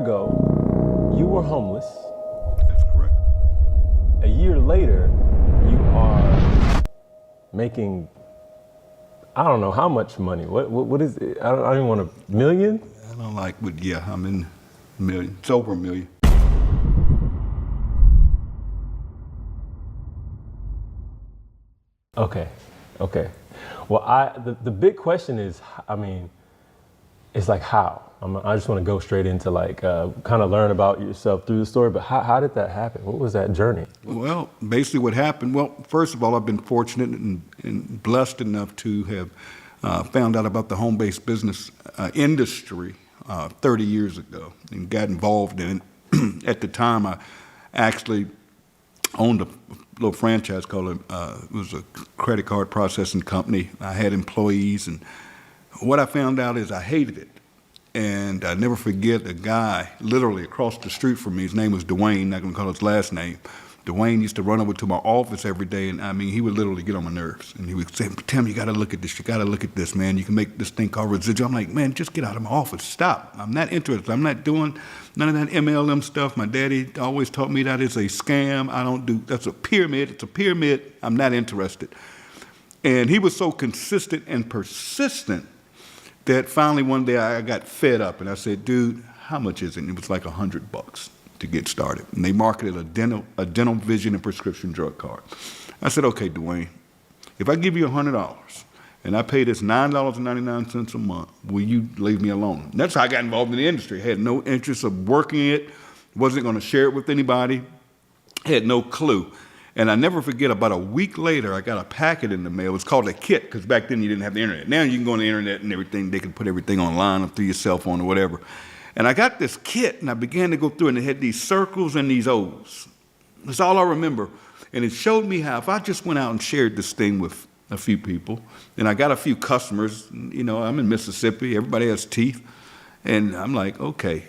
ago, you were homeless. That's correct. A year later, you are making, I don't know how much money. What is it? I don't even want a million? I don't like, but yeah, I'm in a million. It's over a million. Okay. Well, the big question is, it's like how? I just want to go straight into kind of learn about yourself through the story, but how did that happen? What was that journey? Well, basically what happened, first of all, I've been fortunate and blessed enough to have found out about the home-based business industry 30 years ago and got involved in it. At the time, I actually owned a little franchise called, it was a credit card processing company. I had employees, and what I found out is I hated it. And I never forget a guy literally across the street from me. His name was Dwayne, not gonna call his last name. Dwayne used to run over to my office every day, and he would literally get on my nerves. And he would say, Tim, you gotta look at this, man. You can make this thing called residual. I'm like, man, just get out of my office, stop. I'm not interested. I'm not doing none of that MLM stuff. My daddy always taught me that it's a scam. I don't do, that's a pyramid, it's a pyramid. I'm not interested. And he was so consistent and persistent that finally one day I got fed up and I said, dude, how much is it? And it was like $100 to get started. And they marketed a dental vision and prescription drug card. I said, okay, Dwayne, if I give you $100 and I pay this $9.99 a month, will you leave me alone? And that's how I got involved in the industry. I had no interest of working it, wasn't gonna share it with anybody, had no clue. And I never forget, about a week later, I got a packet in the mail. It was called a kit, because back then you didn't have the internet. Now you can go on the internet and everything. They can put everything online or through your cell phone or whatever. And I got this kit, and I began to go through it, and it had these circles and these O's. That's all I remember. And it showed me how if I just went out and shared this thing with a few people, and I got a few customers, I'm in Mississippi, everybody has teeth. And I'm like, okay,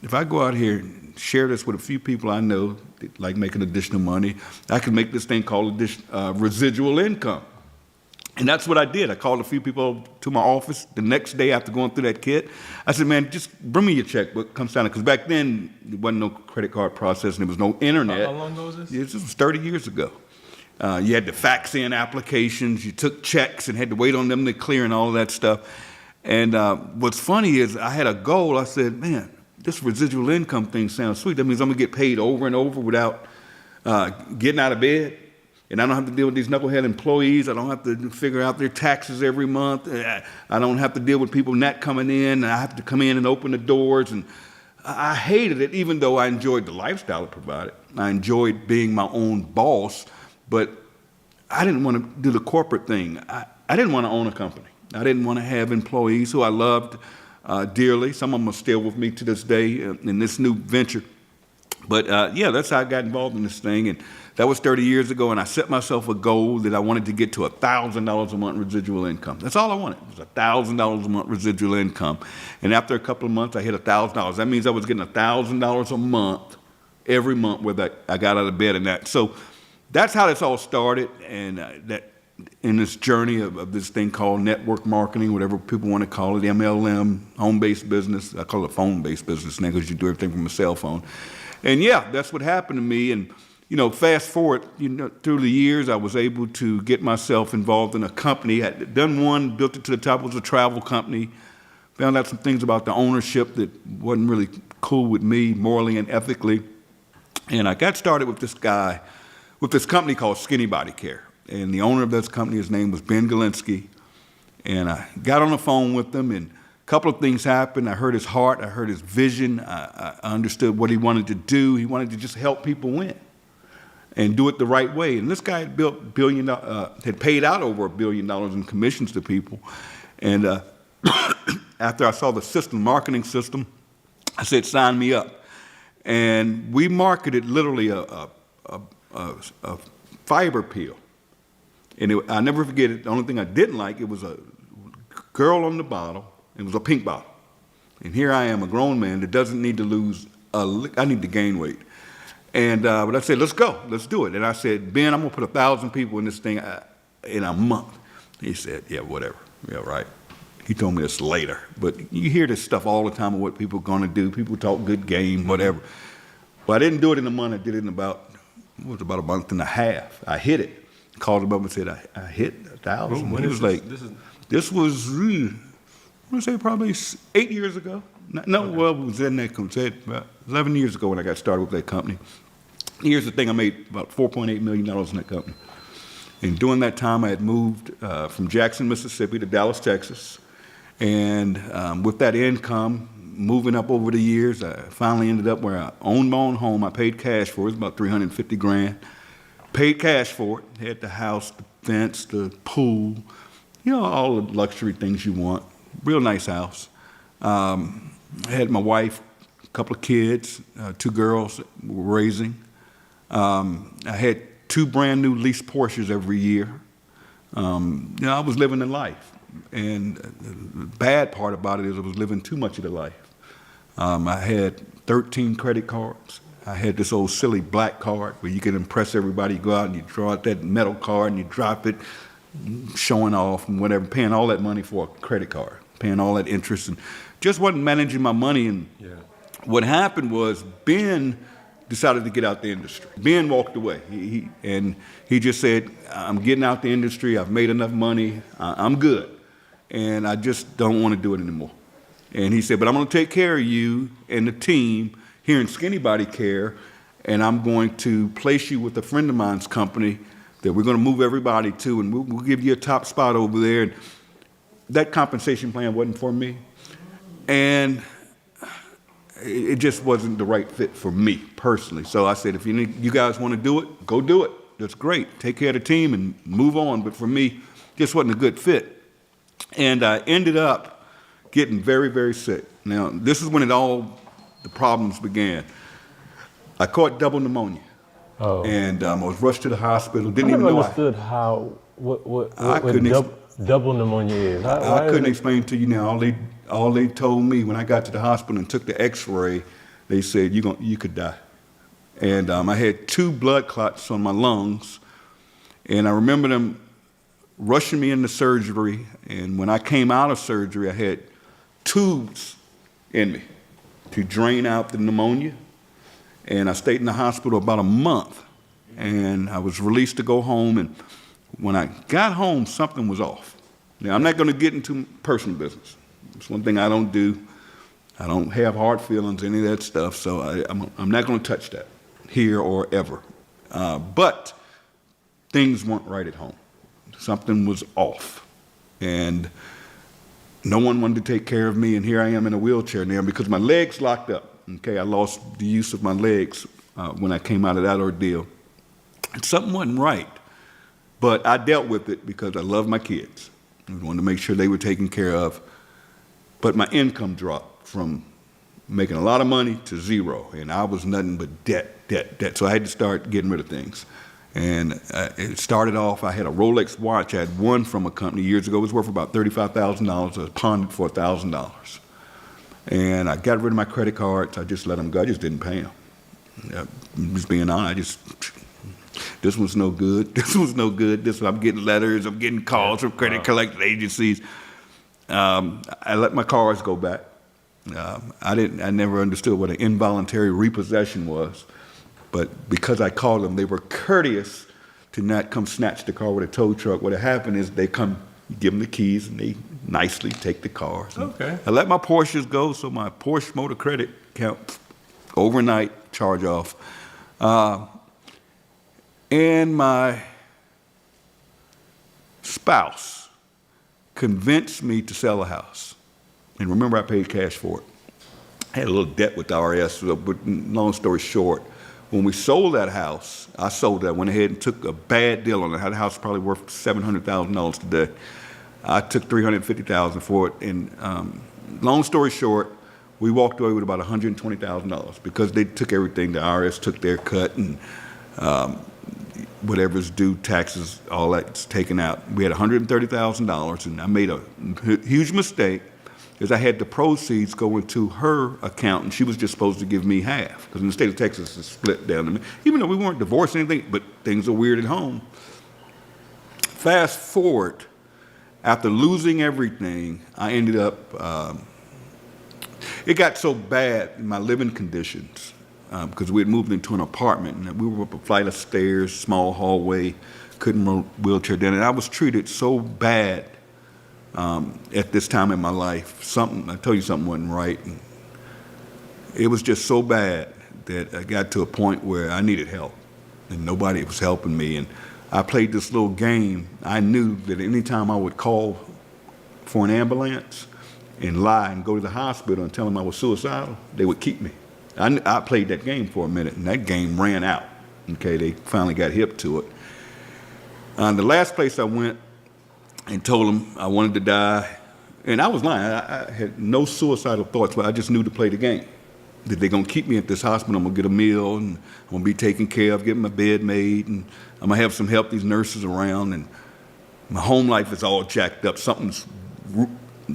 if I go out here and share this with a few people I know, like making additional money, I can make this thing called residual income. And that's what I did. I called a few people to my office the next day after going through that kit. I said, man, just bring me your checkbook, comes down, because back then there wasn't no credit card processing, there was no internet. How long ago was this? This was 30 years ago. You had to fax in applications, you took checks and had to wait on them to clear and all of that stuff. And what's funny is I had a goal. I said, man, this residual income thing sounds sweet. That means I'm gonna get paid over and over without getting out of bed. And I don't have to deal with these knucklehead employees. I don't have to figure out their taxes every month. I don't have to deal with people not coming in. I have to come in and open the doors. And I hated it, even though I enjoyed the lifestyle it provided. I enjoyed being my own boss, but I didn't want to do the corporate thing. I didn't want to own a company. I didn't want to have employees who I loved dearly. Some of them are still with me to this day in this new venture. But yeah, that's how I got involved in this thing. And that was 30 years ago, and I set myself a goal that I wanted to get to $1,000 a month residual income. That's all I wanted, was $1,000 a month residual income. And after a couple of months, I hit $1,000. That means I was getting $1,000 a month every month where I got out of bed and that. So that's how this all started, and that in this journey of this thing called network marketing, whatever people want to call it, MLM, home-based business. I call it phone-based business now because you do everything from a cell phone. And yeah, that's what happened to me. And fast forward, through the years, I was able to get myself involved in a company. I had done one, built it to the top. It was a travel company. Found out some things about the ownership that wasn't really cool with me, morally and ethically. And I got started with this guy, with this company called Skinny Body Care. And the owner of this company, his name was Ben Galinsky. And I got on the phone with him, and a couple of things happened. I heard his heart, I heard his vision. I understood what he wanted to do. He wanted to just help people win and do it the right way. And this guy had had paid out over $1 billion in commissions to people. And after I saw the system, marketing system, I said, sign me up. And we marketed literally a fiber peel. And I never forget it. The only thing I didn't like, it was a girl on the bottle. It was a pink bottle. And here I am, a grown man that doesn't need to lose I need to gain weight. And but I said, let's go, let's do it. And I said, Ben, I'm gonna put 1,000 people in this thing in a month. He said, yeah, whatever, yeah, right. He told me this later, but you hear this stuff all the time of what people are going to do. People talk good game, whatever. Well, I didn't do it in a month. I did it in about a month and a half. I hit it. Called him up and said, I hit 1,000. When He is was this? like, this was, I'm going to say probably 8 years ago. No, Okay. well, it was in that company, about 11 years ago when I got started with that company. Here's the thing, I made about $4.8 million in that company. And during that time, I had moved from Jackson, Mississippi to Dallas, Texas. And with that income, moving up over the years, I finally ended up where I owned my own home. I paid cash for it. It was about $350,000. Paid cash for it. Had the house, the fence, the pool, all the luxury things you want. Real nice house. I had my wife, a couple of kids, 2 girls that we were raising. I had 2 brand new leased Porsches every year. I was living the life. And the bad part about it is I was living too much of the life. I had 13 credit cards. I had this old silly black card where you can impress everybody. You go out and you draw out that metal card and you drop it, showing off and whatever, paying all that money for a credit card, paying all that interest, and just wasn't managing my money. And what happened was Ben decided to get out the industry. Ben walked away. He just said, I'm getting out the industry. I've made enough money. I'm good. And I just don't want to do it anymore. And he said, but I'm going to take care of you and the team here in Skinny Body Care, and I'm going to place you with a friend of mine's company that we're going to move everybody to, and we'll give you a top spot over there. And that compensation plan wasn't for me. And it just wasn't the right fit for me personally. So I said, if you guys want to do it, go do it. That's great. Take care of the team and move on. But for me, just wasn't a good fit. And I ended up getting very, very sick. Now, this is when the problems began. I caught double pneumonia. Oh. And I was rushed to the hospital. I Didn't never even know understood what double pneumonia is. I couldn't explain to you now. All they told me when I got to the hospital and took the X-ray, they said you could die. And I had 2 blood clots on my lungs, and I remember them rushing me into surgery. And when I came out of surgery, I had tubes in me to drain out the pneumonia. And I stayed in the hospital about a month, and I was released to go home. And when I got home, something was off. Now, I'm not going to get into personal business. It's one thing I don't do. I don't have hard feelings, any of that stuff, so I'm not going to touch that here or ever. But things weren't right at home. Something was off. And no one wanted to take care of me, and here I am in a wheelchair now because my legs locked up. Okay, I lost the use of my legs when I came out of that ordeal. And something wasn't right, but I dealt with it because I love my kids. I wanted to make sure they were taken care of. But my income dropped from making a lot of money to zero, and I was nothing but debt. So I had to start getting rid of things. And it started off, I had a Rolex watch I had won from a company years ago. It was worth about $35,000. I pawned it for $1,000. And I got rid of my credit cards. I just let them go. I just didn't pay them. Just being honest, this was no good. This was no good. I'm getting letters. I'm getting calls from credit collection agencies. I let my cars go back. I never understood what an involuntary repossession was. But because I called them, they were courteous to not come snatch the car with a tow truck. What had happened is they come, give them the keys, and they nicely take the cars. Okay. I let my Porsches go, so my Porsche motor credit account overnight charge off. And my spouse convinced me to sell a house. And remember, I paid cash for it. I had a little debt with the RS, but long story short, when we sold that house, I sold that, went ahead and took a bad deal on it. The house was probably worth $700,000 today. I took $350,000 for it, and long story short, we walked away with about $120,000 because they took everything. The IRS took their cut, and whatever's due, taxes, all that's taken out. We had $130,000, and I made a huge mistake because I had the proceeds go into her account, and she was just supposed to give me half because in the state of Texas, it's split down to me. Even though we weren't divorced or anything, but things are weird at home. Fast forward, After losing everything, I ended up, it got so bad in my living conditions, because we had moved into an apartment, and we were up a flight of stairs, small hallway, couldn't wheelchair down, and I was treated so bad at this time in my life. I tell you something wasn't right. And it was just so bad that I got to a point where I needed help, and nobody was helping me. And I played this little game. I knew that anytime I would call for an ambulance and lie and go to the hospital and tell them I was suicidal, they would keep me. I played that game for a minute, and that game ran out. Okay, they finally got hip to it. The last place I went and told them I wanted to die, and I was lying. I had no suicidal thoughts, but I just knew to play the game. That they're going to keep me at this hospital. I'm going to get a meal, and I'm going to be taken care of, getting my bed made, and I'm going to have some help, these nurses around, and my home life is all jacked up. Something's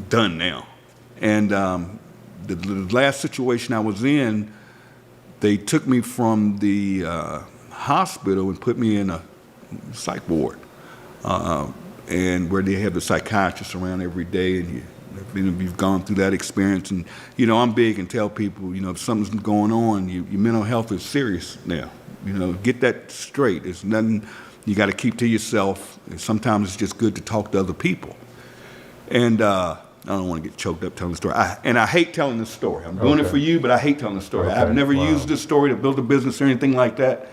done now. And the last situation I was in, they took me from the hospital and put me in a psych ward, and where they have the psychiatrists around every day, and you've gone through that experience. And I'm big and tell people, if something's going on, your mental health is serious now. Get that straight. It's nothing you got to keep to yourself. And sometimes it's just good to talk to other people. And I don't want to get choked up telling the story. I hate telling this story. I'm doing it for you, but I hate telling the story. Okay. I've never used this story to build a business or anything like that.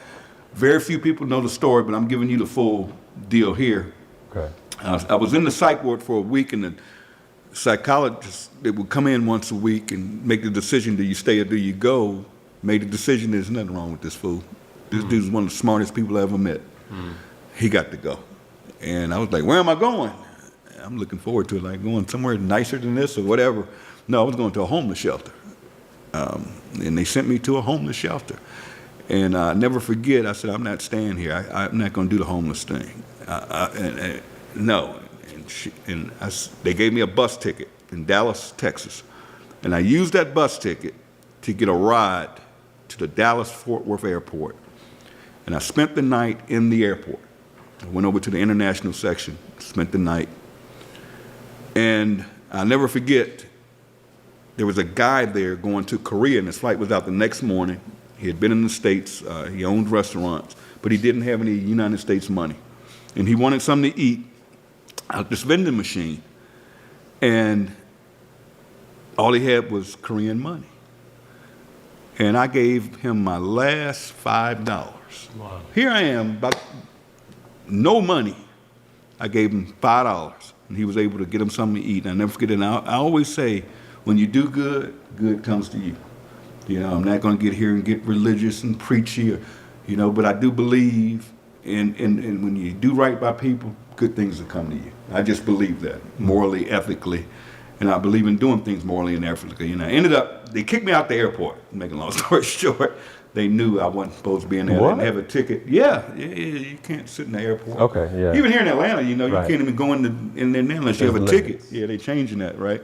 Very few people know the story, but I'm giving you the full deal here. Okay. I was in the psych ward for a week, and the psychologist that would come in once a week and make the decision, do you stay or do you go, made the decision, there's nothing wrong with this fool. This dude's one of the smartest people I ever met. He got to go. And I was like, where am I going? I'm looking forward to it, like going somewhere nicer than this or whatever. No, I was going to a homeless shelter. And they sent me to a homeless shelter. And I never forget, I said, I'm not staying here. I'm not going to do the homeless thing. No. They gave me a bus ticket in Dallas, Texas. And I used that bus ticket to get a ride to the Dallas-Fort Worth airport. And I spent the night in the airport. I went over to the international section, spent the night. And I'll never forget, there was a guy there going to Korea, and his flight was out the next morning. He had been in the States. He owned restaurants, but he didn't have any United States money. And he wanted something to eat out this vending machine. And all he had was Korean money. And I gave him my last $5. Wow. Here I am, about no money. I gave him $5, and he was able to get him something to eat. And I never forget it. And I always say, when you do good, good comes to you. I'm not going to get here and get religious and preachy, but I do believe in when you do right by people, good things will come to you. I just believe that, morally, ethically, and I believe in doing things morally and ethically. I ended up, they kicked me out the airport, making a long story short. They knew I wasn't supposed to be in there. What? I didn't have a ticket. Yeah, you can't sit in the airport. Okay, yeah. Even here in Atlanta, you Right. can't even go in there now unless you have a There's ticket. limits. Yeah, they're changing that, right?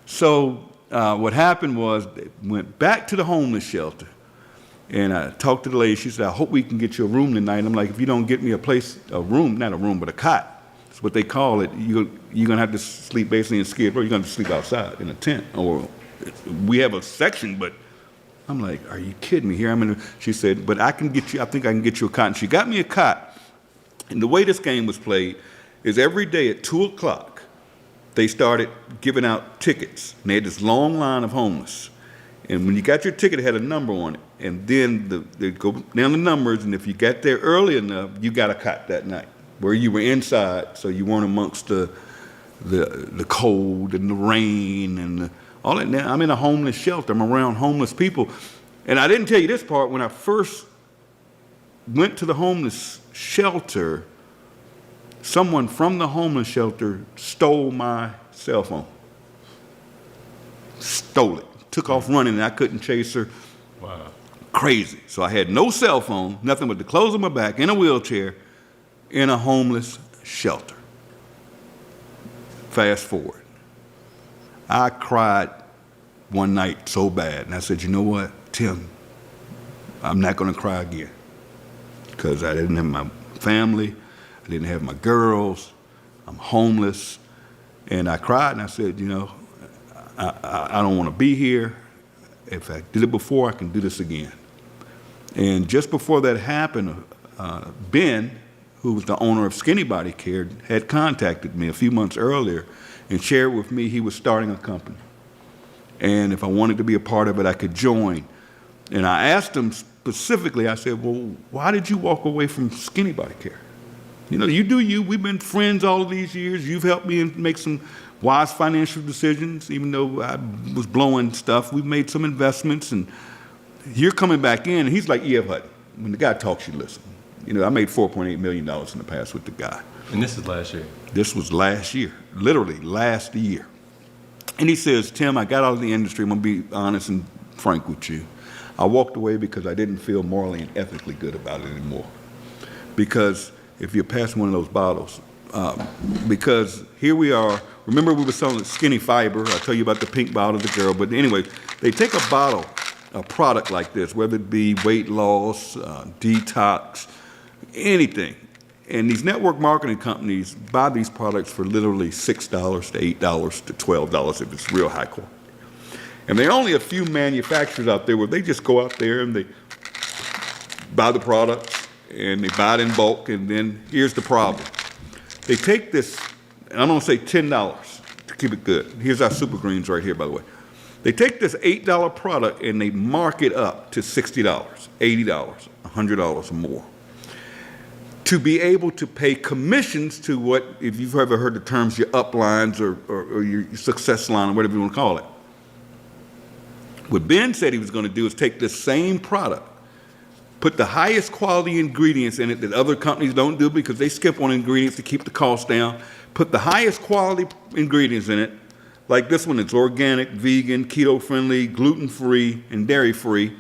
So what happened was they went back to the homeless shelter, and I talked to the lady. She said, I hope we can get you a room tonight. I'm like, if you don't get me a room, not a room, but a cot, that's what they call it, you're going to have to sleep basically in Skid Row. You're going to sleep outside in a tent. Or we have a section, but I'm like, are you kidding me? Here she said, but I think I can get you a cot. And she got me a cot. And the way this game was played is every day at 2 o'clock, they started giving out tickets. And they had this long line of homeless. And when you got your ticket, it had a number on it. And then they go down the numbers, and if you got there early enough, you got a cot that night, where you were inside, so you weren't amongst the cold and the rain and all that. Now, I'm in a homeless shelter. I'm around homeless people. And I didn't tell you this part. When I first went to the homeless shelter, someone from the homeless shelter stole my cell phone. Stole it. Took off running, and I couldn't chase her. Wow. Crazy. So I had no cell phone, nothing but the clothes on my back, in a wheelchair, in a homeless shelter. Fast forward. I cried one night so bad, and I said, you know what, Tim, I'm not going to cry again, because I didn't have my family, I didn't have my girls, I'm homeless, And I cried and I said, you know, I don't want to be here. If I did it before, I can do this again. And just before that happened, Ben, who was the owner of Skinny Body Care, had contacted me a few months earlier and shared with me he was starting a company. And if I wanted to be a part of it, I could join. And I asked him specifically, I said, well, why did you walk away from Skinny Body Care? You know, you do you. We've been friends all of these years. You've helped me make some wise financial decisions, even though I was blowing stuff. We've made some investments, and you're coming back in. And he's like E.F. Hutton. When the guy talks, you listen. You know, I made $4.8 million in the past with the guy. And this is last year? This was last year, literally last year. And he says, Tim, I got out of the industry. I'm going to be honest and frank with you. I walked away because I didn't feel morally and ethically good about it anymore. Because if you're passing one of those bottles, because here we are. Remember we were selling Skinny Fiber. I'll tell you about the pink bottle, the girl. But anyway, they take a bottle, a product like this, whether it be weight loss, detox, anything. And these network marketing companies buy these products for literally $6 to $8 to $12 if it's real high quality. And there are only a few manufacturers out there where they just go out there and they buy the products and they buy it in bulk, and then here's the problem. They take this, and I'm gonna say $10 to keep it good. Here's our Super Greens right here, by the way. They take this $8 product and they mark it up to $60, $80, $100 or more, to be able to pay commissions to what, if you've ever heard the terms, your uplines or your success line or whatever you want to call it. What Ben said he was going to do is take this same product, put the highest quality ingredients in it that other companies don't do because they skip on ingredients to keep the cost down, put the highest quality ingredients in it, like this one, it's organic, vegan, keto-friendly, gluten-free, and dairy-free.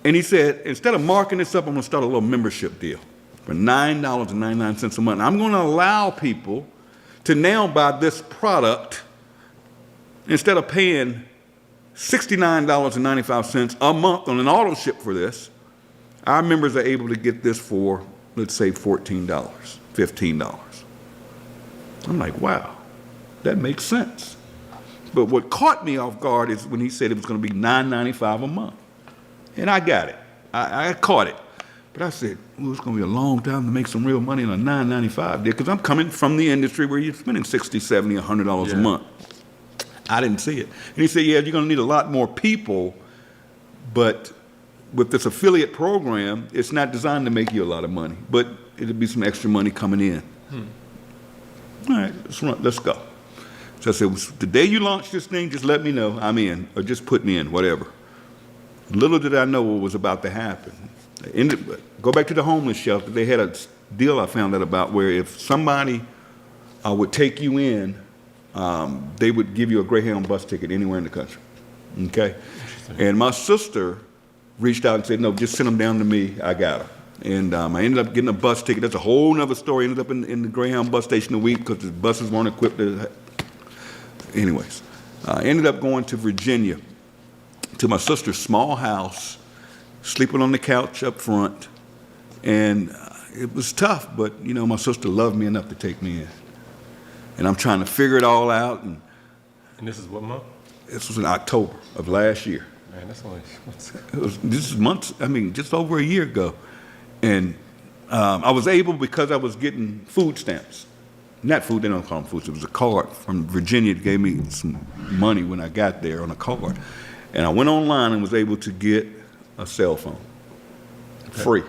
And he said, instead of marking this up, I'm going to start a little membership deal for $9.99 a month. I'm going to allow people to now buy this product instead of paying $69.95 a month on an auto ship for this. Our members are able to get this for, let's say, $14, $15. I'm like, wow, that makes sense. But what caught me off guard is when he said it was going to be $9.95 a month. And I got it. I caught it. But I said, well, it's going to be a long time to make some real money on a $9.95 deal, because I'm coming from the industry where you're spending $60, $70, $100 a month. I didn't see it. And he said, yeah, you're going to need a lot more people, but with this affiliate program, it's not designed to make you a lot of money, but it'll be some extra money coming in. All right, let's go. So I said, the day you launch this thing, just let me know I'm in, or just put me in, whatever. Little did I know what was about to happen. Go back to the homeless shelter. They had a deal I found out about where if somebody would take you in, they would give you a Greyhound bus ticket anywhere in the country. Okay? And my sister reached out and said, no, just send them down to me. I got them. And I ended up getting a bus ticket. That's a whole nother story. I ended up in the Greyhound bus station a week because the buses weren't equipped to. Anyways, I ended up going to Virginia to my sister's small house, sleeping on the couch up front. And it was tough, but, you know, my sister loved me enough to take me in. And I'm trying to figure it all out. And this is what month? This was in October of last year. Man, that's only This is months, just over a year ago. And I was able, because I was getting food stamps. Not food, they don't call them foods. It was a card from Virginia that gave me some money when I got there on a card. And I went online and was able to get a cell phone, free,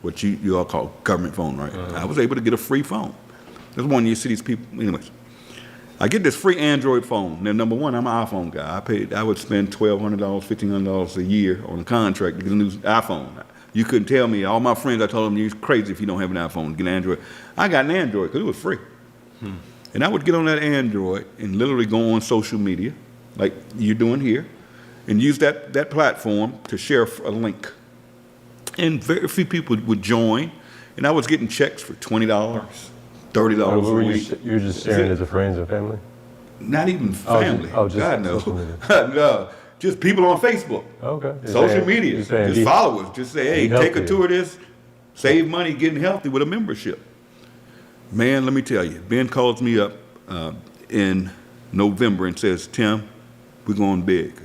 what you all call government phone, right? I was able to get a free phone. That's one you see these people, anyways. I get this free Android phone. Now, number one, I'm an iPhone guy. I would spend $1,200, $1,500 a year on a contract to get a new iPhone. You couldn't tell me. All my friends, I told them, you're crazy if you don't have an iPhone, get an Android. I got an Android because it was free. And I would get on that Android and literally go on social media, like you're doing here, and use that platform to share a link. And very few people would join, and I was getting checks for $20, $30 a week. You were just sharing as a friends and family? Not even family. Just God, no. social media. No, just people on Facebook. Okay. Social media. Just followers. Just say, hey, take a tour of this, save money getting healthy with a membership. Man, let me tell you, Ben calls me up in November and says, Tim, we're going big.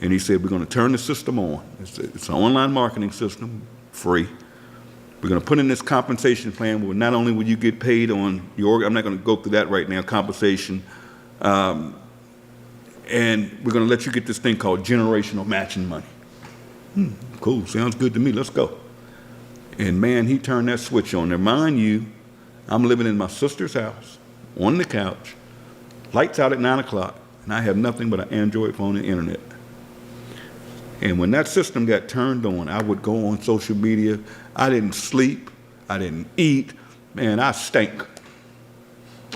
And he said, we're going to turn the system on. It's an online marketing system, free. We're going to put in this compensation plan where not only will you get paid on your, I'm not going to go through that right now, compensation, and we're going to let you get this thing called generational matching money. Cool, sounds good to me, let's go. And man, he turned that switch on there. Mind you, I'm living in my sister's house, on the couch, lights out at 9 o'clock, and I have nothing but an Android phone and internet. And when that system got turned on, I would go on social media. I didn't sleep, I didn't eat, man, I stank.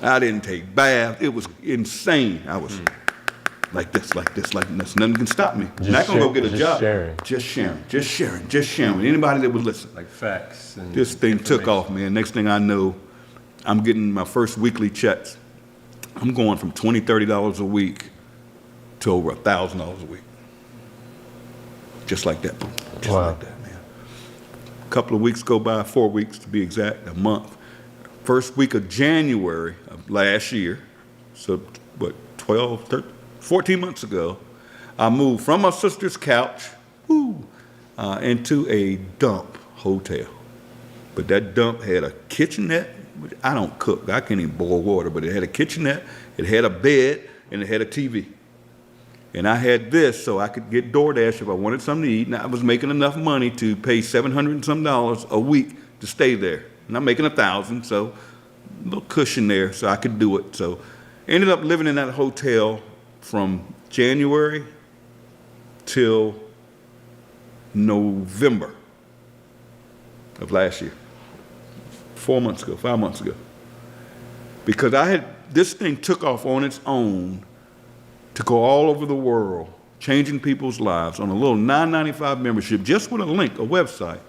I didn't take baths, it was insane. I was like this. Nothing can stop me. I'm not gonna go get a job. Just sharing with anybody that would listen. Like facts. And this thing took off, man. Next thing I know, I'm getting my first weekly checks. I'm going from $20, $30 a week to over $1,000 a week. Just like that, boom. Just like that, man. A couple of weeks go by, 4 weeks to be exact, a month. First week of January of last year, so what, 12, 13, 14 months ago, I moved from my sister's couch into a dump hotel. But that dump had a kitchenette. I don't cook, I can't even boil water, but it had a kitchenette, it had a bed, and it had a TV. And I had this so I could get DoorDash if I wanted something to eat, and I was making enough money to pay $700 and some a week to stay there. And I'm making $1,000, so a little cushion there so I could do it. So ended up living in that hotel from January till November of last year. 5 months ago. Because this thing took off on its own to go all over the world, changing people's lives on a little $9.95 membership, just with a link, a website.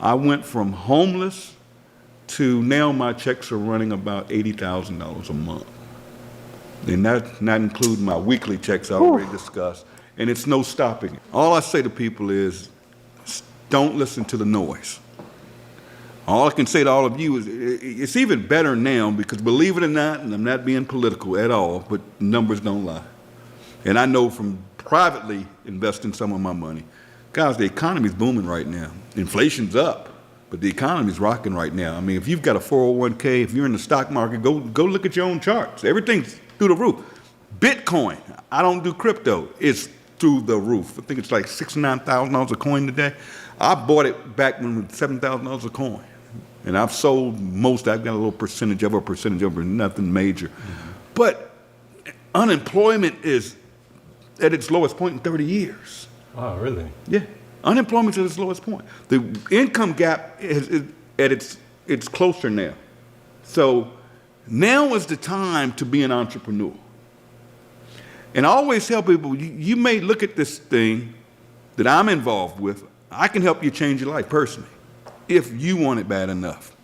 I went from homeless to now my checks are running about $80,000 a month. And that's not including my weekly checks I already discussed. And it's no stopping it. All I say to people is, don't listen to the noise. All I can say to all of you is, it's even better now because believe it or not, and I'm not being political at all, but numbers don't lie. And I know from privately investing some of my money, guys, the economy's booming right now. Inflation's up, but the economy's rocking right now. I mean, if you've got a 401k, if you're in the stock market, go look at your own charts. Everything's through the roof. Bitcoin, I don't do crypto, it's through the roof. I think it's like $69,000 a coin today. I bought it back when it was $7,000 a coin. And I've sold most, I've got a little percentage of it, nothing major. But unemployment is at its lowest point in 30 years. Wow, really? Yeah, unemployment's at its lowest point. The income gap is at it's closer now. So now is the time to be an entrepreneur. And I always tell people, you may look at this thing that I'm involved with, I can help you change your life personally, if you want it bad enough.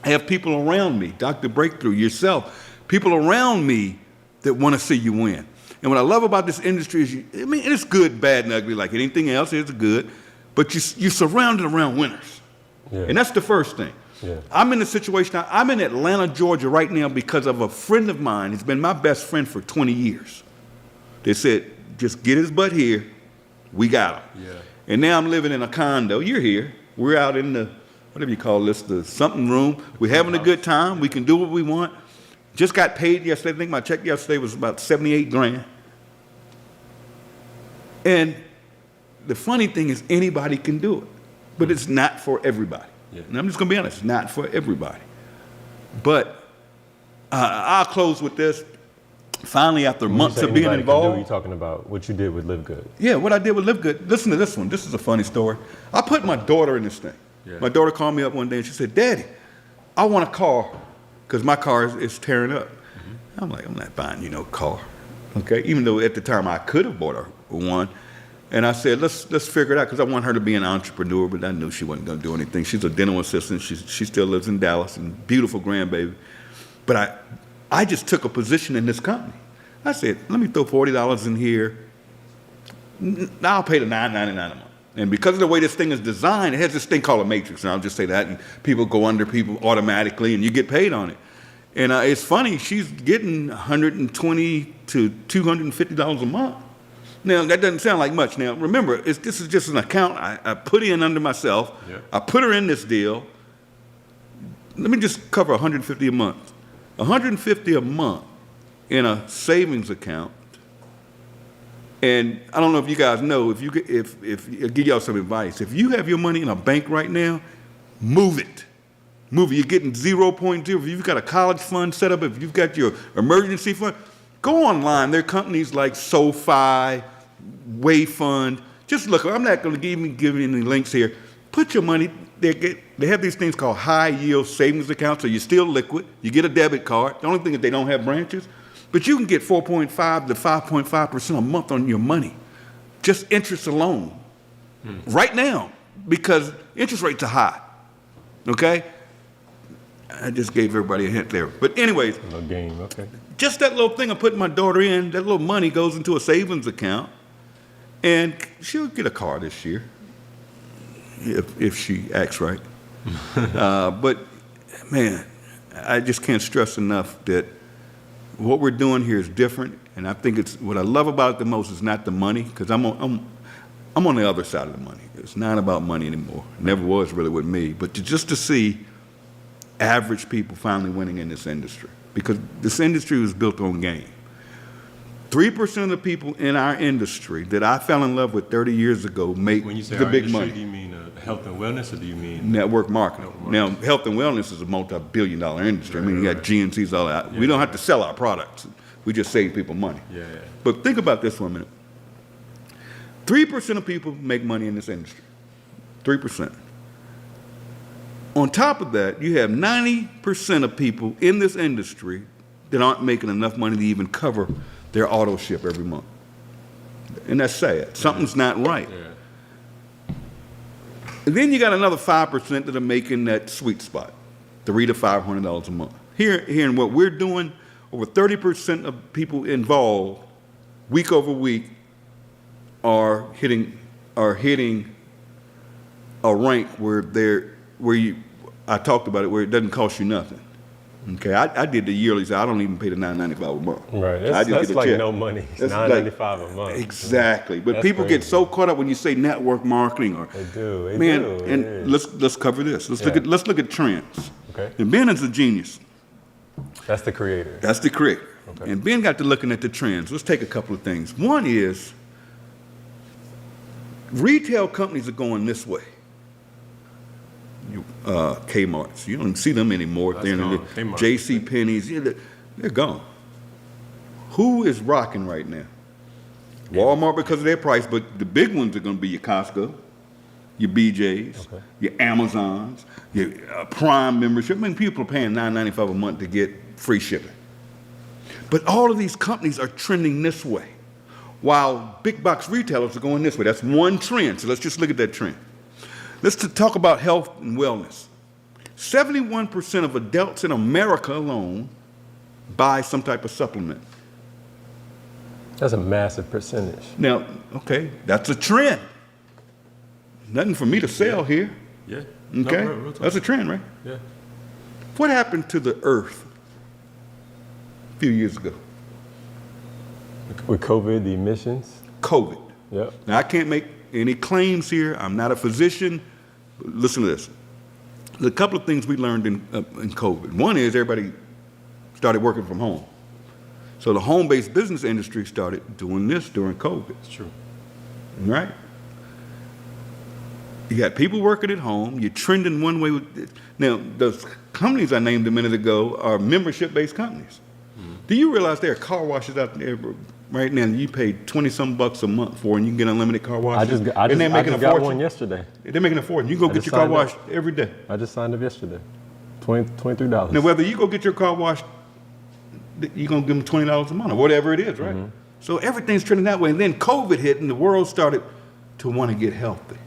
I have people around me, Dr. Breakthrough, yourself, people around me that want to see you win. And what I love about this industry is, it's good, bad, and ugly like anything else. It's good, but you're surrounded around winners. Yeah. And that's the first thing. Yeah. I'm in a situation, I'm in Atlanta, Georgia right now because of a friend of mine. He's been my best friend for 20 years. They said, just get his butt here. We got him. Yeah. And now I'm living in a condo. You're here. We're out in the, whatever you call this, the something room. We're having a good time. We can do what we want. Just got paid yesterday. I think my check yesterday was about 78 grand. And the funny thing is anybody can do it, but it's not for everybody. Yeah. And I'm just going to be honest, it's not for everybody. But I'll close with this. Finally, after months of being involved. You're talking about what you did with LiveGood. Yeah, what I did with LiveGood. Listen to this one. This is a funny story. I put my daughter in this thing. Yeah. My daughter called me up one day and she said, Daddy, I want a car because my car is tearing up. Mm-hmm. I'm like, I'm not buying you no car. Okay, even though at the time I could have bought her one. And I said, let's figure it out because I want her to be an entrepreneur, but I knew she wasn't going to do anything. She's a dental assistant. She still lives in Dallas, and beautiful grandbaby. But I just took a position in this company. I said, let me throw $40 in here. I'll pay the $9.99 a month. And because of the way this thing is designed, it has this thing called a matrix, and I'll just say that, and people go under people automatically, and you get paid on it. And it's funny, she's getting $120 to $250 a month. Now, that doesn't sound like much. Now, remember, this is just an account I put in under myself. Yeah. I put her in this deal. Let me just cover $150 a month. $150 a month in a savings account. And I don't know if you guys know, if I'll give y'all some advice. If you have your money in a bank right now, move it. Move it. You're getting 0.0. If you've got a college fund set up, if you've got your emergency fund, go online. There are companies like SoFi, Wayfund. Just look. I'm not going to give you any links here. Put your money. They have these things called high yield savings accounts, so you're still liquid. You get a debit card. The only thing is they don't have branches, but you can get 4.5 to 5.5% a month on your money, just interest alone, right now, because interest rates are high. Okay. I just gave everybody a hint there. But anyways, No game, okay. just that little thing I put my daughter in, that little money goes into a savings account, and she'll get a car this year, if she acts right. But, man, I just can't stress enough that what we're doing here is different, and I think it's what I love about it the most is not the money, because I'm on the other side of the money. It's not about money anymore. It never was really with me, but just to see average people finally winning in this industry, because this industry was built on game. 3% of the people in our industry that I fell in love with 30 years ago make When you say the our big industry, money. do you mean health and wellness, or do you mean Network marketing. Now, health and wellness is a multi-billion-dollar industry. I mean, you got GNCs, all that. We don't have to sell our products. We just save people money. Yeah. But think about this for a minute. 3% of people make money in this industry. 3%. On top of that, you have 90% of people in this industry that aren't making enough money to even cover their auto ship every month. And that's sad. Something's not right. Yeah. And then you got another 5% that are making that sweet spot, $300 to $500 a month. Here in what we're doing, over 30% of people involved, week over week, are hitting a rank I talked about it, where it doesn't cost you nothing. Okay, I did the yearly, so I don't even pay the $9.95 a month. Right, I just that's get a like check. no money. It's That's $9.95 a month. Exactly, but That's people get crazy. so caught up when you say network marketing, or They do. and let's cover this. Let's look at trends. Okay. And Ben is a genius. That's the creator. That's the creator. Okay. And Ben got to looking at the trends. Let's take a couple of things. One is retail companies are going this way. Kmart's, you don't see them anymore. That's They're gone. Kmart. J.C. Penney's, they're gone. Who is rocking right now? Walmart because of their price, but the big ones are going to be your Costco, your BJ's, your Amazons, your Prime membership. I mean, people are paying $9.95 a month to get free shipping. But all of these companies are trending this way, while big box retailers are going this way. That's one trend, so let's just look at that trend. Let's talk about health and wellness. 71% of adults in America alone buy some type of supplement. That's a massive percentage. Now, okay, that's a trend. Nothing for me to sell here. Yeah. Okay, No, real talk. that's a trend, right? Yeah. What happened to the earth a few years ago? With COVID, the emissions. COVID. Yep. Now, I can't make any claims here. I'm not a physician. But listen to this. There's a couple of things we learned in COVID. One is everybody started working from home. So the home-based business industry started doing this during COVID. It's true. Right? You got people working at home. You're trending one way with this. Now, those companies I named a minute ago are membership-based companies. Do you realize there are car washes out there right now you pay $20-some a month for, and you can get unlimited car washes? I just got one yesterday. They're making a fortune. You can go get your car washed every day. I just signed up yesterday. $23. Now, whether you go get your car washed, you're going to give them $20 a month or whatever it is, right? Mm-hmm. So everything's trending that way. And then COVID hit, and the world started to want to get healthy.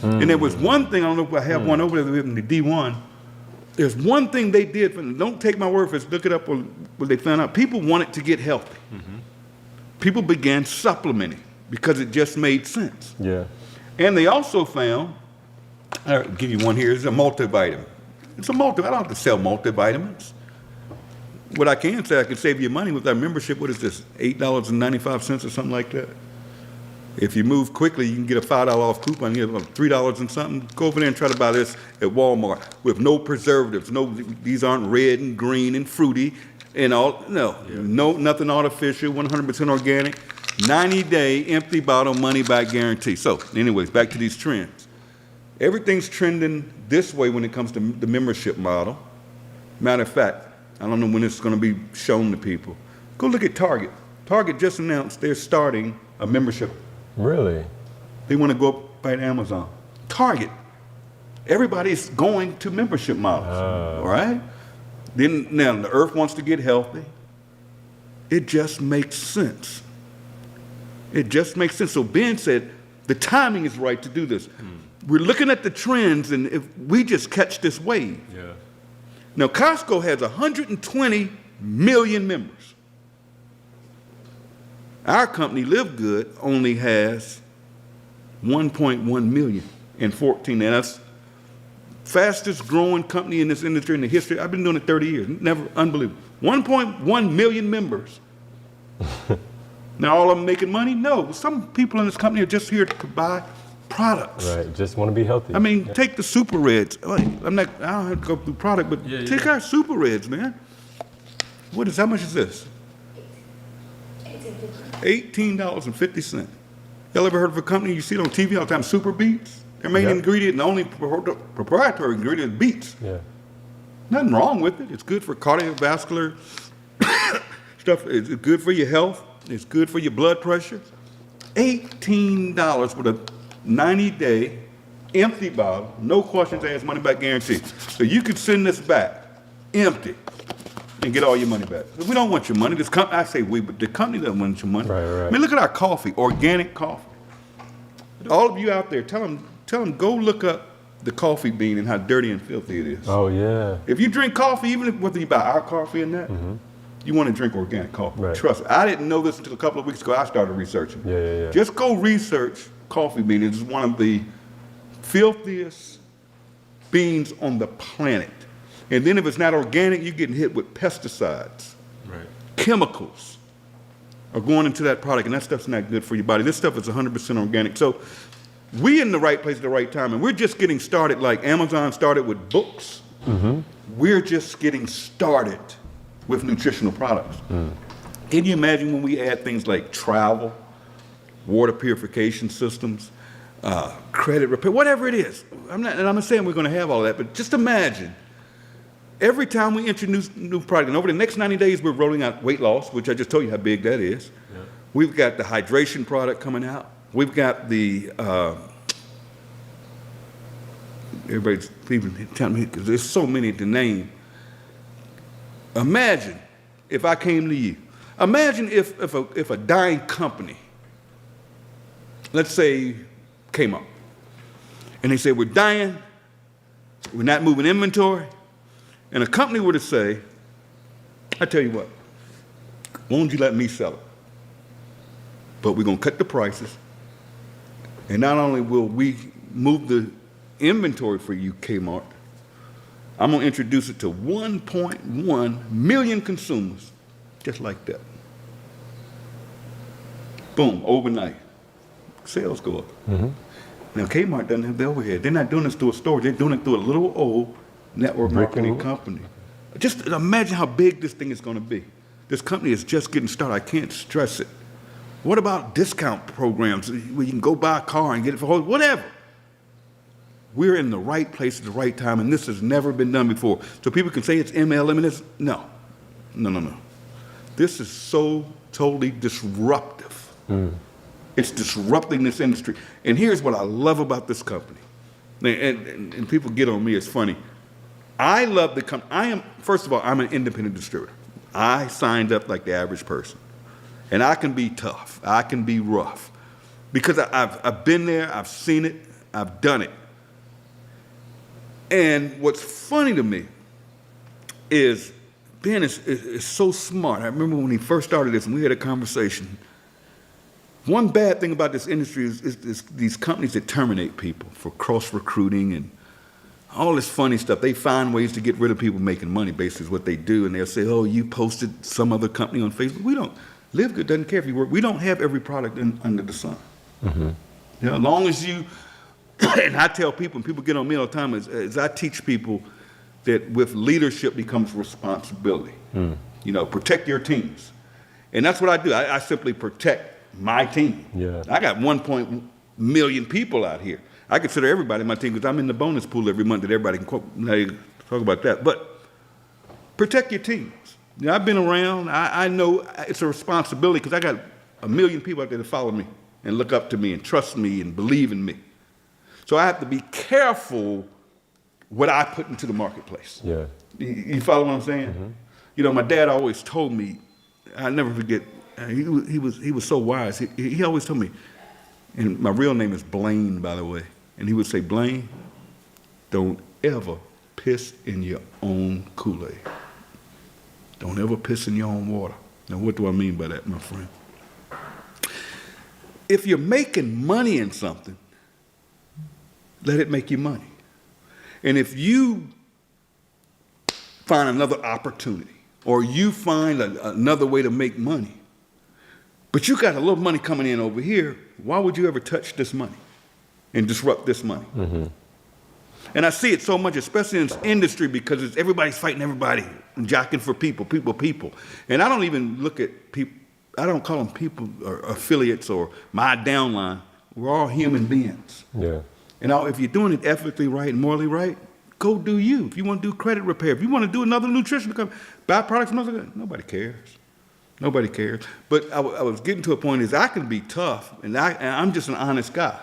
And there was one thing, I don't know if I have one over there in the D1. There's one thing they did. Don't take my word for it. Look it up what they found out. People wanted to get healthy. People began supplementing because it just made sense. Yeah. And they also found, I'll give you one here, it's a multivitamin. It's a multivitamin. I don't have to sell multivitamins. What I can say, I can save you money with our membership. What is this, $8.95 or something like that? If you move quickly, you can get a $5 off coupon. You get $3 and something. Go over there and try to buy this at Walmart with no preservatives. No, these aren't red and green and fruity and all. No, nothing artificial. 100% organic. 90-day empty bottle money back guarantee. So, anyways, back to these trends. Everything's trending this way when it comes to the membership model. Matter of fact, I don't know when it's going to be shown to people. Go look at Target. Target just announced they're starting a membership. Really? They want to go up by Amazon. Target. Everybody's going to membership models, all right? Then now the earth wants to get healthy. It just makes sense. It just makes sense. So Ben said the timing is right to do this. We're looking at the trends, and if we just catch this wave. Yeah. Now Costco has 120 million members. Our company, LiveGood, only has 1.1 million in 14. And that's fastest growing company in this industry in the history. I've been doing it 30 years. Never, unbelievable. 1.1 million members. Now all of them making money? No. Some people in this company are just here to buy products. Right. Just want to be healthy. I mean, take the Super Reds. I don't have to go through product, but take our Super Reds, man. How much is this? $18.50. Y'all ever heard of a company you see it on TV all the time, Super Beets? Their main ingredient, and the only proprietary ingredient is beets. Yeah. Nothing wrong with it. It's good for cardiovascular stuff. It's good for your health. It's good for your blood pressure. $18 with a 90-day empty bottle, no questions asked, money back guarantee. So you could send this back empty and get all your money back. We don't want your money. This company, I say we, but the company doesn't want your money. Right. I mean, look at our coffee, organic coffee. All of you out there, tell them, go look up the coffee bean and how dirty and filthy it is. Oh, yeah. If you drink coffee, even whether you buy our coffee or not, you want to drink organic coffee. Right. Trust me. I didn't know this until a couple of weeks ago. I started researching. Yeah. Just go research coffee bean. It's one of the filthiest beans on the planet. And then if it's not organic, you're getting hit with pesticides. Right. Chemicals are going into that product, and that stuff's not good for your body. This stuff is 100% organic. So we're in the right place at the right time, and we're just getting started like Amazon started with books. We're just getting started with nutritional products. Can you imagine when we add things like travel, water purification systems, credit repair, whatever it is? I'm not saying we're going to have all that, but just imagine every time we introduce new product, and over the next 90 days, we're rolling out weight loss, which I just told you how big that is. Yeah. We've got the hydration product coming out. We've got the, everybody's even telling me, because there's so many to name. Imagine if I came to you. Imagine if a dying company, let's say came up, and they said, we're dying, we're not moving inventory, and a company were to say, I tell you what, why don't you let me sell it? But we're going to cut the prices, and not only will we move the inventory for you, Kmart, I'm going to introduce it to 1.1 million consumers, just like that. Boom, overnight. Sales go up. Now, Kmart doesn't have the overhead. They're not doing this through a store. They're doing it through a little old network marketing company. Just imagine how big this thing is going to be. This company is just getting started. I can't stress it. What about discount programs where you can go buy a car and get it for whatever? We're in the right place at the right time, and this has never been done before. So people can say it's MLM, and it's no. This is so totally disruptive. It's disrupting this industry. And here's what I love about this company. And people get on me, it's funny. I love the company. First of all, I'm an independent distributor. I signed up like the average person. And I can be tough. I can be rough. Because I've been there, I've seen it, I've done it. And what's funny to me is Ben is so smart. I remember when he first started this and we had a conversation. One bad thing about this industry is these companies that terminate people for cross-recruiting and all this funny stuff. They find ways to get rid of people making money, basically is what they do. And they'll say, oh, you posted some other company on Facebook. We don't. LiveGood doesn't care if you work. We don't have every product under the sun. Mm-hmm. You know, as long as you, and I tell people, and people get on me all the time, is I teach people that with leadership becomes responsibility. Mm. You know, protect your teams. And that's what I do. I simply protect my team. Yeah. I got 1 million people out here. I consider everybody my team because I'm in the bonus pool every month that everybody can talk about that. But protect your teams. You know, I've been around. I know it's a responsibility because I got 1 million people out there that follow me and look up to me and trust me and believe in me. So I have to be careful what I put into the marketplace. Yeah. You follow what I'm saying? Mm-hmm. You know, my dad always told me, I'll never forget, he was so wise. He always told me, and my real name is Blaine, by the way, and he would say, Blaine, don't ever piss in your own Kool-Aid. Don't ever piss in your own water. Now, what do I mean by that, my friend? If you're making money in something, let it make you money. And if you find another opportunity or you find another way to make money, but you got a little money coming in over here, why would you ever touch this money and disrupt this money? Mm-hmm. And I see it so much, especially in this industry, because everybody's fighting everybody and jockeying for people. And I don't even look at people, I don't call them people or affiliates or my downline. We're all human beings. Yeah. And if you're doing it ethically right and morally right, go do you. If you want to do credit repair, if you want to do another nutrition, buy products from other guys, nobody cares. Nobody cares. But I was getting to a point is I can be tough, and I'm just an honest guy,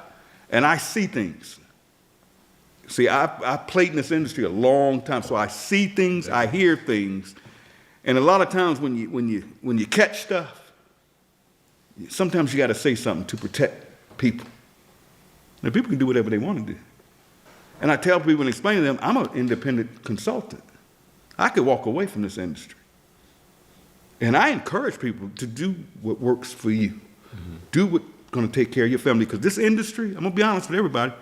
and I see things. See, I played in this industry a long time, so I see things, I hear things, and a lot of times when you catch stuff, sometimes you got to say something to protect people. Now, people can do whatever they want to do. And I tell people and explain to them, I'm an independent consultant. I could walk away from this industry. And I encourage people to do what works for you. Mm-hmm. Do what's going to take care of your family. Because this industry, I'm going to be honest with everybody,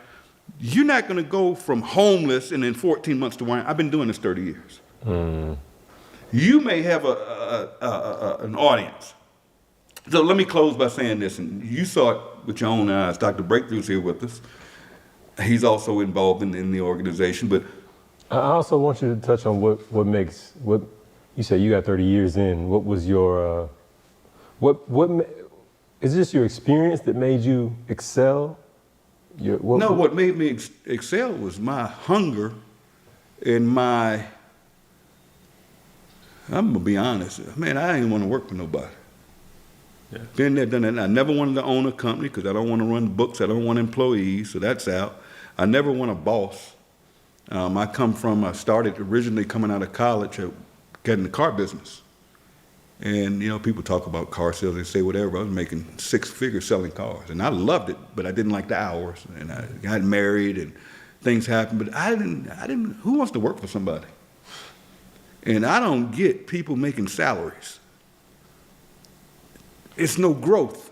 you're not going to go from homeless and in 14 months to wine. I've been doing this 30 years. Mm. You may have an audience. So let me close by saying this, and you saw it with your own eyes. Dr. Breakthrough's here with us. He's also involved in the organization. But I also want you to touch on what makes you said you got 30 years in. What was your is this your experience that made you excel? What made me excel was my hunger and I'm gonna be honest, man, I didn't want to work for nobody. Yeah. Been there, done that. I never wanted to own a company because I don't want to run books. I don't want employees, so that's out. I never want a boss. I started originally coming out of college getting the car business. And, you know, people talk about car sales, they say whatever. I was making 6 figures selling cars. And I loved it, but I didn't like the hours. And I got married and things happened, but I didn't, who wants to work for somebody? And I don't get people making salaries. It's no growth.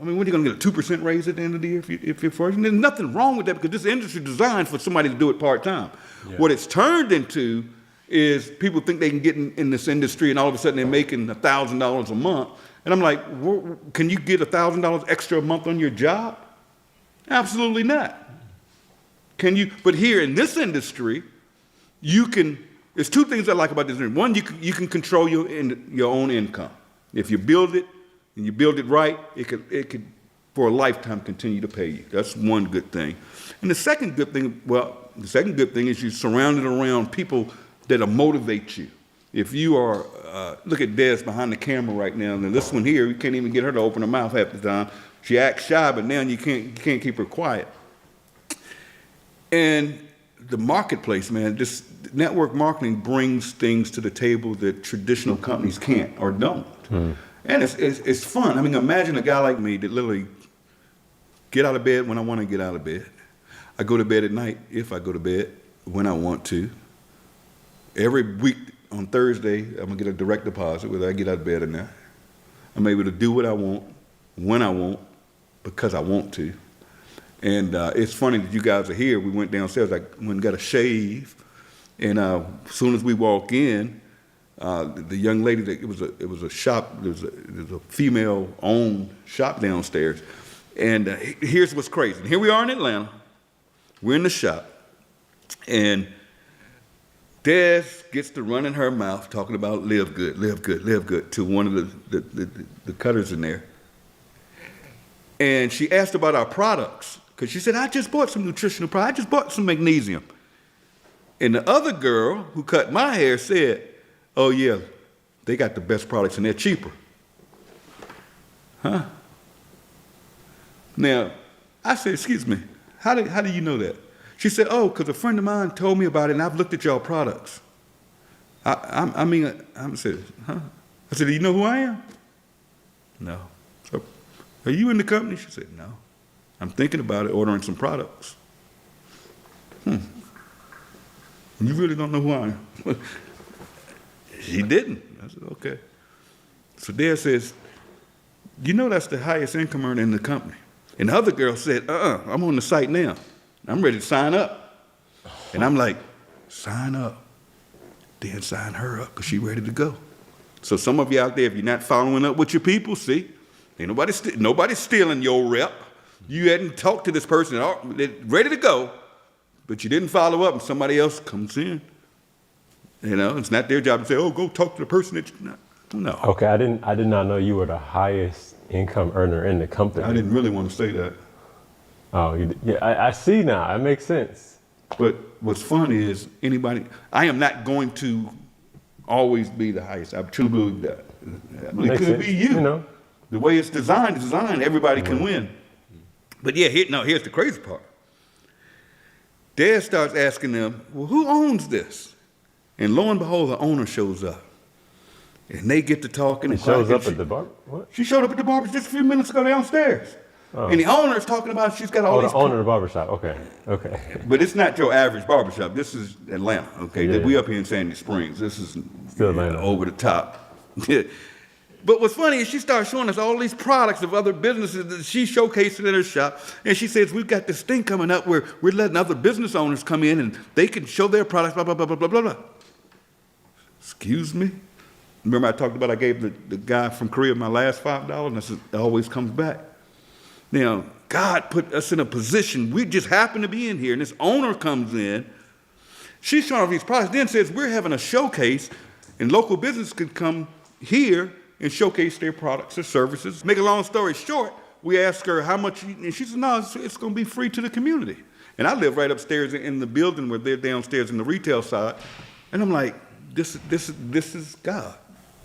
I mean, when are you going to get a 2% raise at the end of the year if you're first? And there's nothing wrong with that because this industry is designed for somebody to do it part-time. Yeah. What it's turned into is people think they can get in this industry and all of a sudden they're making $1,000 a month. And I'm like, can you get $1,000 extra a month on your job? Absolutely not. Can you? But here in this industry, there's 2 things I like about this industry. One, you can control your own income. If you build it, and you build it right, it could for a lifetime continue to pay you. That's one good thing. And the second good thing is you're surrounded around people that'll motivate you. If you are, look at Des behind the camera right now, and this one here, you can't even get her to open her mouth half the time. She acts shy, but now you can't keep her quiet. And the marketplace, man, this network marketing brings things to the table that traditional companies can't or don't. Mm. And it's fun. I mean, imagine a guy like me that literally get out of bed when I want to get out of bed. I go to bed at night if I go to bed when I want to. Every week on Thursday, I'm going to get a direct deposit whether I get out of bed or not. I'm able to do what I want, when I want, because I want to. And it's funny that you guys are here. We went downstairs, I went and got a shave. And as soon as we walk in, the young lady, it was a shop, there was a female-owned shop downstairs. And here's what's crazy. Here we are in Atlanta. We're in the shop. And Des gets to run in her mouth talking about live good, live good, live good to one of the cutters in there. And she asked about our products because she said, I just bought some nutritional products. I just bought some magnesium. And the other girl who cut my hair said, oh yeah, they got the best products and they're cheaper. Huh? Now, I said, excuse me, how do you know that? She said, oh, because a friend of mine told me about it and I've looked at y'all products. I said, huh? I said, do you know who I am? No. Are you in the company? She said, no. I'm thinking about it, ordering some products. You really don't know who I am? She didn't. I said, okay. So Dad says, you know that's the highest income earner in the company. And the other girl said, I'm on the site now. I'm ready to sign up. And I'm like, sign up. Then sign her up because she's ready to go. So some of you out there, if you're not following up with your people, see, ain't nobody's stealing your rep. You hadn't talked to this person, they're ready to go, but you didn't follow up and somebody else comes in. You know, it's not their job to say, oh, go talk to the person that you're not. No. Okay, I did not know you were the highest income earner in the company. I didn't really want to say that. Oh, yeah, I see now. It makes sense. But what's funny is I am not going to always be the highest. I truly believe that. It could be you. know. The way it's designed, everybody can win. But yeah, here's the crazy part. Dad starts asking them, well, who owns this? And lo and behold, the owner shows up. And they get to talking. He shows up at the bar? What? She showed up at the barber just a few minutes ago downstairs. Oh. And the owner's talking about she's got all these. The owner of the barbershop. Okay. But it's not your average barbershop. This is Atlanta, okay? Yeah. We up here in Sandy Springs. This is still Atlanta. Over the top. But what's funny is she starts showing us all these products of other businesses that she showcased in her shop. And she says, we've got this thing coming up where we're letting other business owners come in and they can show their products, blah, blah, blah, blah, blah, blah, blah. Excuse me? Remember I talked about I gave the guy from Korea my last $5 and I said, it always comes back. Now, God put us in a position, we just happen to be in here, and this owner comes in. She's showing off these products, then says, we're having a showcase, and local business can come here and showcase their products or services. Make a long story short, we asked her how much, and she said, no, it's going to be free to the community. And I live right upstairs in the building where they're downstairs in the retail side. And I'm like, this is God.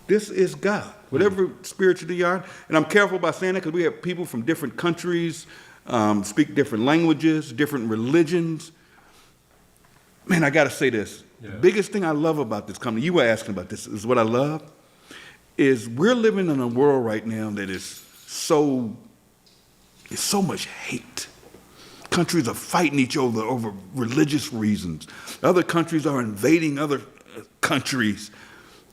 This is God, whatever spiritually you are. And I'm careful about saying that because we have people from different countries, speak different languages, different religions. Man, I got to say this. Yeah. The biggest thing I love about this company, you were asking about this, is what I love, is we're living in a world right now that is so much hate. Countries are fighting each other over religious reasons. Other countries are invading other countries.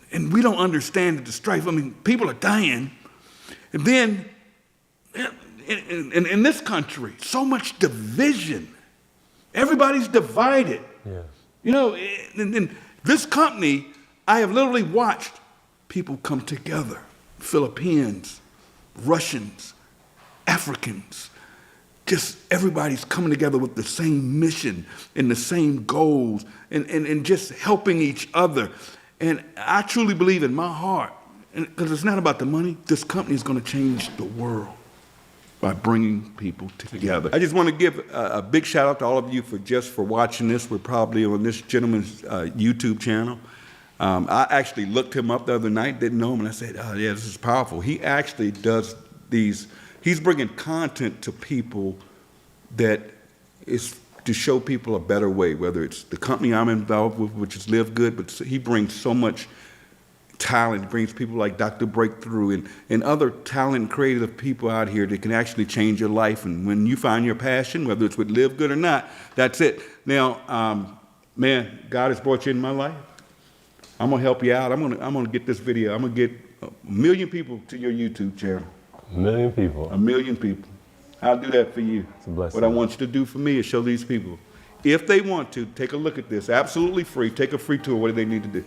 And we don't understand the strife. I mean, people are dying. And then, in this country, so much division. Everybody's divided. Yeah. You know, in this company, I have literally watched people come together. Philippines, Russians, Africans. Just everybody's coming together with the same mission and the same goals and just helping each other. And I truly believe in my heart, because it's not about the money, this company is going to change the world by bringing people together. I just want to give a big shout out to all of you for watching this. We're probably on this gentleman's YouTube channel. I actually looked him up the other night, didn't know him, and I said, oh yeah, this is powerful. He actually does he's bringing content to people that is to show people a better way, whether it's the company I'm involved with, which is LiveGood, but he brings so much talent. He brings people like Dr. Breakthrough and other talent, creative people out here that can actually change your life. And when you find your passion, whether it's with LiveGood or not, that's it. Now, man, God has brought you in my life. I'm gonna help you out. I'm gonna get this video. I'm gonna get 1 million people to your YouTube channel. 1 million people. 1 million people. I'll do that for you. It's a blessing. What I want you to do for me is show these people, if they want to, take a look at this. Absolutely free. Take a free tour. What do they need to do?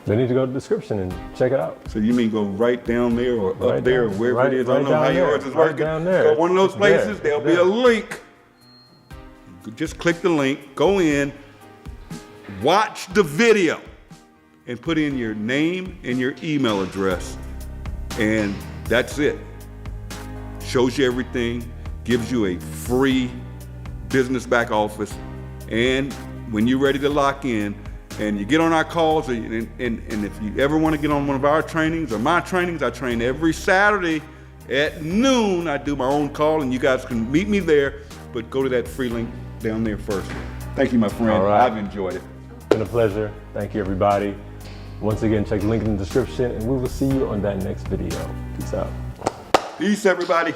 They need to go to the description and check it out. So you mean go right down there or Right up there or down- wherever right- it is? I right don't know how down yours there. is Right working. down there. So one of those It's places, there. there'll It's be a there. link. Just click the link, go in, watch the video, and put in your name and your email address. And that's it. Shows you everything, gives you a free business back office. And when you're ready to lock in, and you get on our calls, and if you ever want to get on one of our trainings or my trainings, I train every Saturday at noon. I do my own call, and you guys can meet me there, but go to that free link down there first. Thank you, my friend. All right. I've enjoyed it. It's been a pleasure. Thank you, everybody. Once again, check the link in the description, and we will see you on that next video. Peace out. Peace, everybody.